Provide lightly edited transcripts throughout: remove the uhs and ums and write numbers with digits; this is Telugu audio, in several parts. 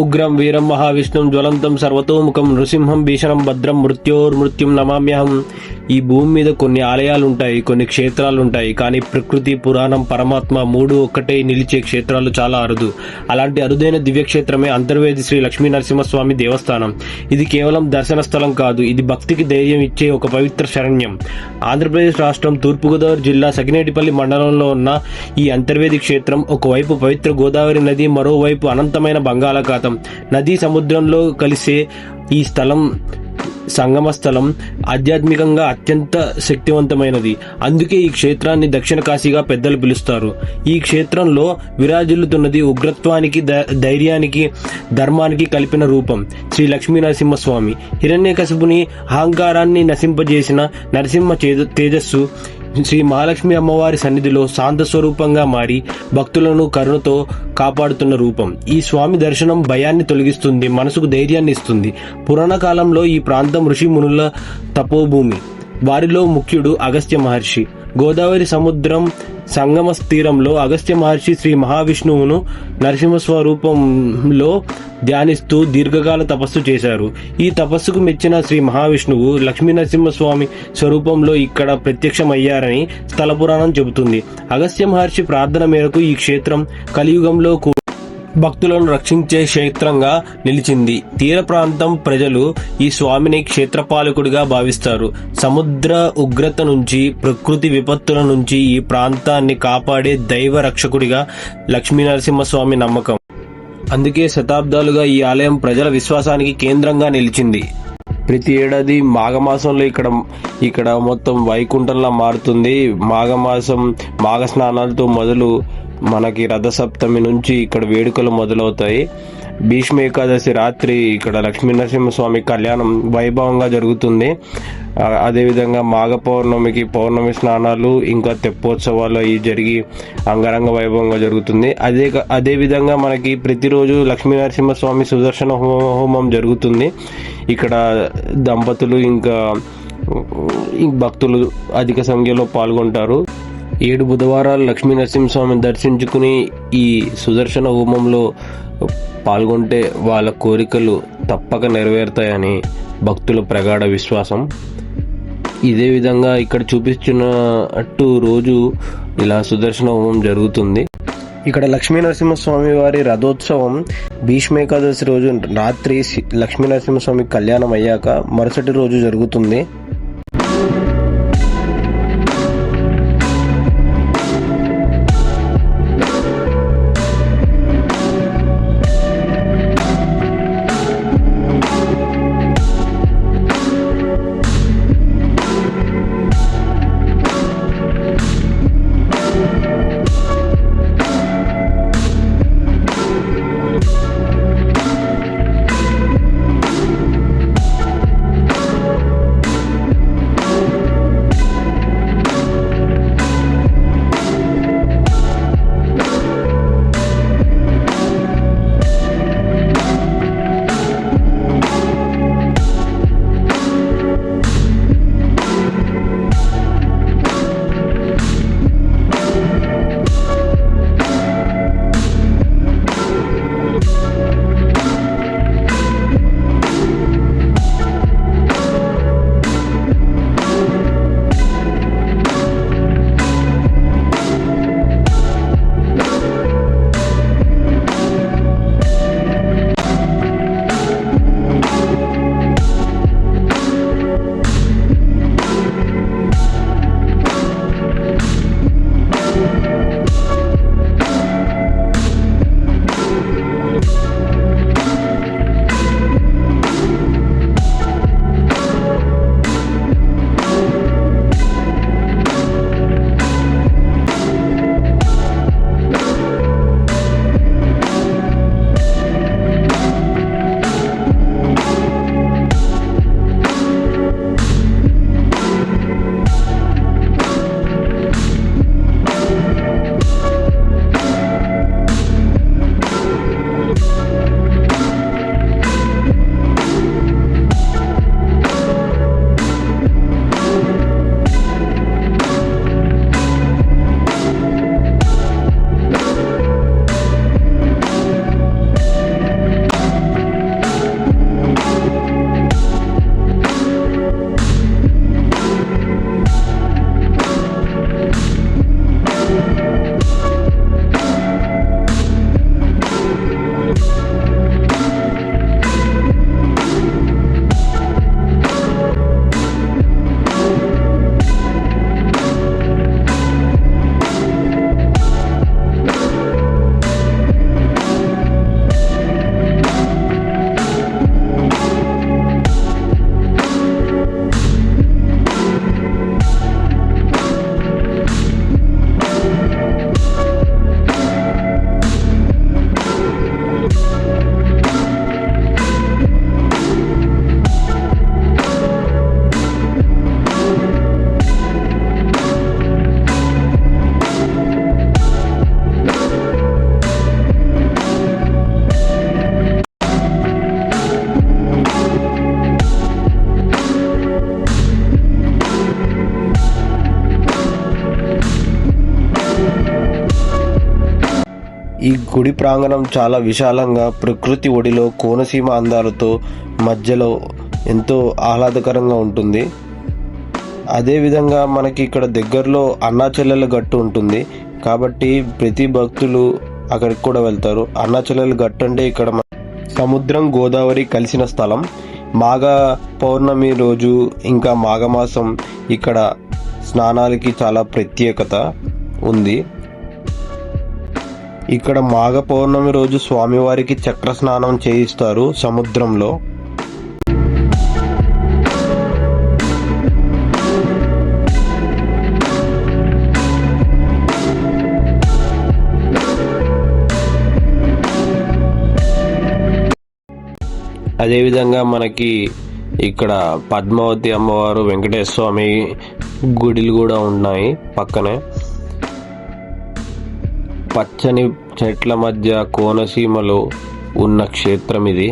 ఉగ్రం వీరం మహావిష్ణుం జ్వలంతం సర్వతోముఖం నృసింహం భీషణం భద్రం మృత్యోర్మృత్యుం నమామ్యహం. ఈ భూమి మీద కొన్ని ఆలయాలు ఉంటాయి, కొన్ని క్షేత్రాలు ఉంటాయి. కానీ ప్రకృతి, పురాణం, పరమాత్మ మూడు ఒక్కటే నిలిచే క్షేత్రాలు చాలా అరుదు. అలాంటి అరుదైన దివ్యక్షేత్రమే అంతర్వేది శ్రీ లక్ష్మీ నరసింహస్వామి దేవస్థానం. ఇది కేవలం దర్శన స్థలం కాదు, ఇది భక్తికి ధైర్యం ఇచ్చే ఒక పవిత్ర శరణ్యం. ఆంధ్రప్రదేశ్ రాష్ట్రం తూర్పుగోదావరి జిల్లా సకినేటిపల్లి మండలంలో ఉన్న ఈ అంతర్వేది క్షేత్రం ఒకవైపు పవిత్ర గోదావరి నది, మరోవైపు అనంతమైన బంగాళాఖాతం. నదీ సముద్రంలో కలిసే ఈ స్థలం సంగమ స్థలం ఆధ్యాత్మికంగా అత్యంత శక్తివంతమైనది. అందుకే ఈ క్షేత్రాన్ని దక్షిణ కాశీగా పెద్దలు పిలుస్తారు. ఈ క్షేత్రంలో విరాజిల్లుతున్నది ఉగ్రత్వానికి, ధైర్యానికి, ధర్మానికి కలిపిన రూపం శ్రీ లక్ష్మీ నరసింహస్వామి. హిరణ్యకశిపుని అహంకారాన్ని నశింపజేసిన నరసింహ తేజస్సు శ్రీ మహాలక్ష్మి అమ్మవారి సన్నిధిలో శాంత స్వరూపంగా మారి భక్తులను కరుణతో కాపాడుతున్న రూపం. ఈ స్వామి దర్శనం భయాన్ని తొలగిస్తుంది, మనసుకు ధైర్యాన్ని ఇస్తుంది. పురాణ కాలంలో ఈ ప్రాంతం ఋషి మునుల తపోభూమి. వారిలో ముఖ్యుడు అగస్త్య మహర్షి. గోదావరి సముద్రం సంగమ తీరంలో అగస్త్య మహర్షి శ్రీ మహావిష్ణువును నరసింహస్వరూపంలో ధ్యానిస్తూ దీర్ఘకాల తపస్సు చేశారు. ఈ తపస్సుకు మెచ్చిన శ్రీ మహావిష్ణువు లక్ష్మీ నరసింహస్వామి స్వరూపంలో ఇక్కడ ప్రత్యక్షమయ్యారని స్థల పురాణం చెబుతుంది. అగస్త్య మహర్షి ప్రార్థన మేరకు ఈ క్షేత్రం కలియుగంలో భక్తులను రక్షించే క్షేత్రంగా నిలిచింది. తీర ప్రాంతం ప్రజలు ఈ స్వామిని క్షేత్రపాలకుడిగా భావిస్తారు. సముద్ర ఉగ్రత నుంచి, ప్రకృతి విపత్తుల నుంచి ఈ ప్రాంతాన్ని కాపాడే దైవ రక్షకుడిగా లక్ష్మీ నరసింహస్వామి నమ్మకం. అందుకే శతాబ్దాలుగా ఈ ఆలయం ప్రజల విశ్వాసానికి కేంద్రంగా నిలిచింది. ప్రతి ఏడాది మాఘమాసంలో ఇక్కడ మొత్తం వైకుంఠంలా మారుతుంది. మాఘమాసం మాఘ స్నానాలతో మొదలు మనకి రథసప్తమి నుంచి ఇక్కడ వేడుకలు మొదలవుతాయి. భీష్మ ఏకాదశి రాత్రి ఇక్కడ లక్ష్మీ నరసింహస్వామి కళ్యాణం వైభవంగా జరుగుతుంది. అదేవిధంగా మాఘ పౌర్ణమికి పౌర్ణమి స్నానాలు, ఇంకా తెప్పోత్సవాలు అవి జరిగి అంగరంగ వైభవంగా జరుగుతుంది. అదేవిధంగా మనకి ప్రతిరోజు లక్ష్మీ నరసింహస్వామి సుదర్శన హోమం జరుగుతుంది. ఇక్కడ దంపతులు ఇంకా భక్తులు అధిక సంఖ్యలో పాల్గొంటారు. 7 బుధవారాలు లక్ష్మీ నరసింహస్వామిని దర్శించుకుని ఈ సుదర్శన హోమంలో పాల్గొంటే వాళ్ళ కోరికలు తప్పక నెరవేరుతాయని భక్తుల ప్రగాఢ విశ్వాసం. ఇదే విధంగా ఇక్కడ చూపిస్తున్నట్టు రోజు ఇలా సుదర్శన హోమం జరుగుతుంది. ఇక్కడ లక్ష్మీ నరసింహస్వామి వారి రథోత్సవం భీష్మేకాదశి రోజు రాత్రి లక్ష్మీ నరసింహస్వామి కళ్యాణం అయ్యాక మరుసటి రోజు జరుగుతుంది. గుడి ప్రాంగణం చాలా విశాలంగా ప్రకృతి ఒడిలో కోనసీమ అందాలతో మధ్యలో ఎంతో ఆహ్లాదకరంగా ఉంటుంది. అదేవిధంగా మనకి ఇక్కడ దగ్గరలో అన్నాచెల్లెల గట్టు ఉంటుంది కాబట్టి ప్రతి భక్తులు అక్కడికి కూడా వెళ్తారు. అన్నాచెల్లెల గట్టు అంటే ఇక్కడ సముద్రం గోదావరి కలిసిన స్థలం. మాఘ పౌర్ణమి రోజు ఇంకా మాఘమాసం ఇక్కడ స్నానాలకి చాలా ప్రత్యేకత ఉంది. ఇక్కడ మాఘ పౌర్ణమి రోజు స్వామివారికి చక్ర స్నానం చేయిస్తారు సముద్రంలో. అదేవిధంగా మనకి ఇక్కడ పద్మావతి అమ్మవారు, వెంకటేశ్వర స్వామి గుడిలు కూడా ఉన్నాయి పక్కనే. పచ్చని చెట్ల మధ్య కోనసీమలో ఉన్న క్షేత్రం ఇది.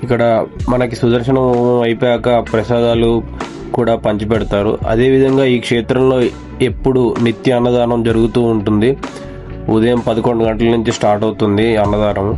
ఇక్కడ మనకి సుదర్శనం హోమం అయిపోయాక ప్రసాదాలు కూడా పంచిపెడతారు. అదేవిధంగా ఈ క్షేత్రంలో ఎప్పుడు నిత్య అన్నదానం జరుగుతూ ఉంటుంది. ఉదయం 11 గంటల నుంచి స్టార్ట్ అవుతుంది అన్నదానం.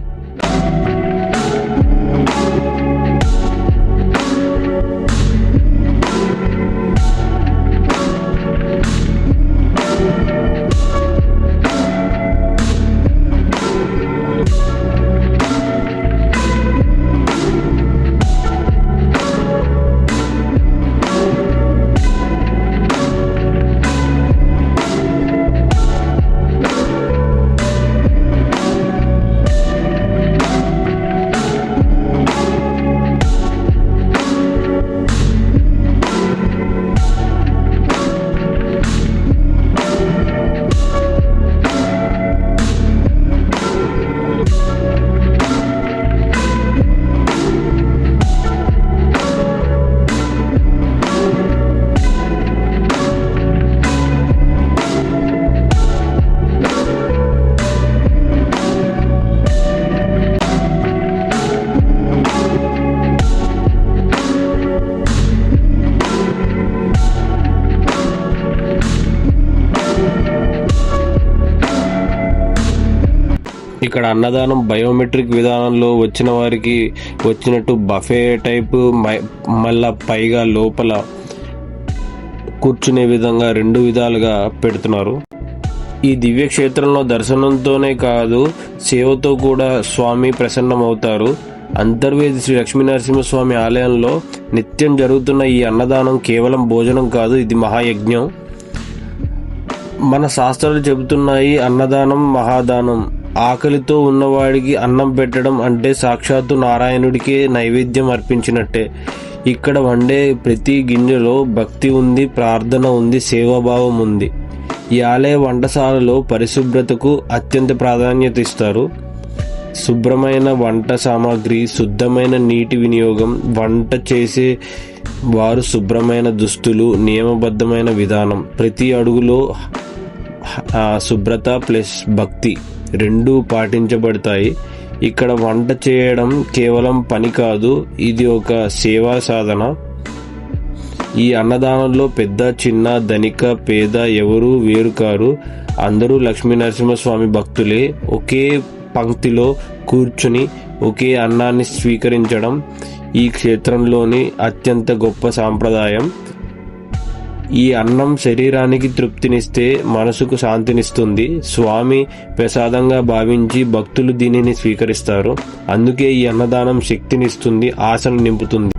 ఇక్కడ అన్నదానం బయోమెట్రిక్ విధానంలో వచ్చిన వారికి వచ్చినట్టు బఫే టైపు, మళ్ళా పైగా లోపల కూర్చునే విధంగా 2 విధాలుగా పెడుతున్నారు. ఈ దివ్య క్షేత్రంలో దర్శనంతోనే కాదు సేవతో కూడా స్వామి ప్రసన్నమవుతారు. అంతర్వేది శ్రీ లక్ష్మీనరసింహస్వామి ఆలయంలో నిత్యం జరుగుతున్న ఈ అన్నదానం కేవలం భోజనం కాదు, ఇది మహాయజ్ఞం. మన శాస్త్రాలు చెబుతున్నాయి, అన్నదానం మహాదానం. ఆకలితో ఉన్నవాడికి అన్నం పెట్టడం అంటే సాక్షాత్తు నారాయణుడికి నైవేద్యం అర్పించినట్టే. ఇక్కడ వండే ప్రతి గింజలో భక్తి ఉంది, ప్రార్థన ఉంది, సేవాభావం ఉంది. ఈ ఆలయ వంటశాలలో పరిశుభ్రతకు అత్యంత ప్రాధాన్యత ఇస్తారు. శుభ్రమైన వంట సామాగ్రి, శుద్ధమైన నీటి వినియోగం, వంట చేసే వారు శుభ్రమైన దుస్తులు, నియమబద్ధమైన విధానం. ప్రతి అడుగులో శుభ్రత ప్లస్ భక్తి 2 పాటించబడతాయి. ఇక్కడ వంట చేయడం కేవలం పని కాదు, ఇది ఒక సేవా సాధన. ఈ అన్నదానంలో పెద్ద చిన్న, ధనిక పేద ఎవరూ వేరు కారు. అందరూ లక్ష్మీనరసింహస్వామి భక్తులే. ఒకే పంక్తిలో కూర్చుని ఒకే అన్నాన్ని స్వీకరించడం ఈ క్షేత్రంలోని అత్యంత గొప్ప సాంప్రదాయం. ఈ అన్నం శరీరానికి తృప్తినిస్తే మనసుకు శాంతినిస్తుంది. స్వామి ప్రసాదంగా భావించి భక్తులు దీనిని స్వీకరిస్తారు. అందుకే ఈ అన్నదానం శక్తినిస్తుంది, ఆశను నింపుతుంది.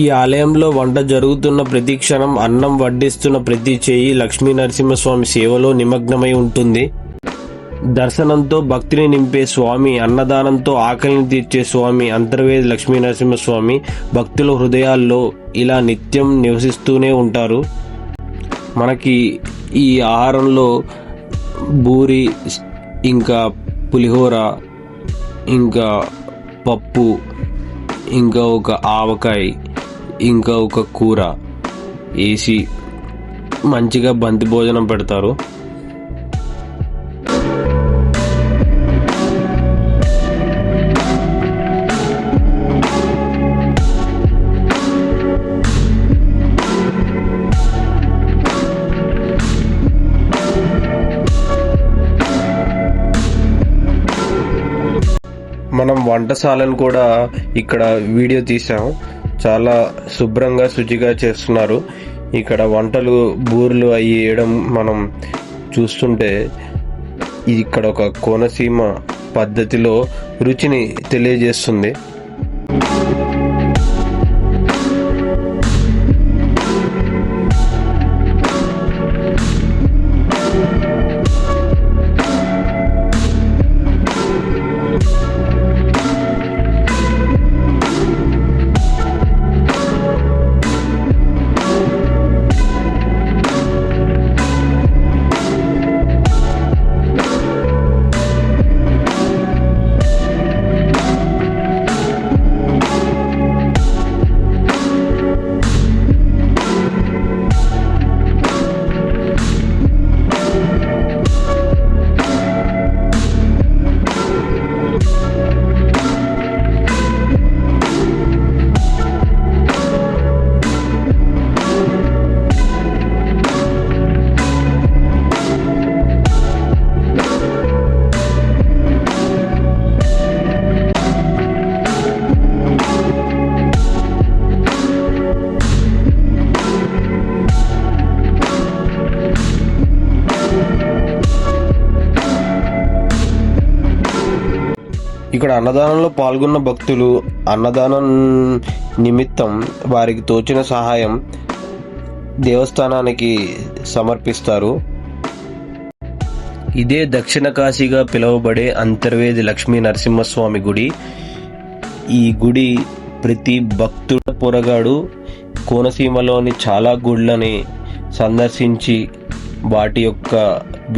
ఈ ఆలయంలో వంట జరుగుతున్న ప్రతి క్షణం, అన్నం వడ్డిస్తున్న ప్రతి చేయి లక్ష్మీ నరసింహస్వామి సేవలో నిమగ్నమై ఉంటుంది. దర్శనంతో భక్తిని నింపే స్వామి, అన్నదానంతో ఆకలిని తీర్చే స్వామి అంతర్వేది లక్ష్మీ నరసింహస్వామి భక్తుల హృదయాల్లో ఇలా నిత్యం నివసిస్తూనే ఉంటారు. మనకి ఈ ఆహారంలో బూరి, ఇంకా పులిహోర, ఇంకా పప్పు, ఇంకా ఒక ఆవకాయ, ఇంకా ఒక కూర వేసి మంచిగా బంతి భోజనం పెడతారు. మనం వంటశాలను కూడా ఇక్కడ వీడియో తీసాం. చాలా శుభ్రంగా శుచిగా చేస్తున్నారు. ఇక్కడ వంటలు బూరెలు అవి వేయడం మనం చూస్తుంటే ఇక్కడ ఒక కోనసీమ పద్ధతిలో రుచిని తెలియజేస్తుంది. ఇక్కడ అన్నదానంలో పాల్గొన్న భక్తులు అన్నదానం నిమిత్తం వారికి తోచిన సహాయం దేవస్థానానికి సమర్పిస్తారు. ఇదే దక్షిణ కాశీగా పిలువబడే అంతర్వేది లక్ష్మీ నరసింహస్వామి గుడి. ఈ గుడి ప్రతి భక్తుల పొరగాడు కోనసీమలోని చాలా గుళ్ళని సందర్శించి వాటి యొక్క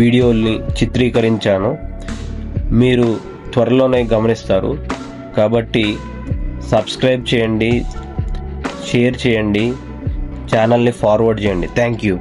వీడియోల్ని చిత్రీకరించాను. మీరు త్వరలోనే గమనిస్తారు. కాబట్టి సబ్స్క్రైబ్ చేయండి, షేర్ చేయండి, ఛానల్ని ఫార్వర్డ్ చేయండి. Thank you.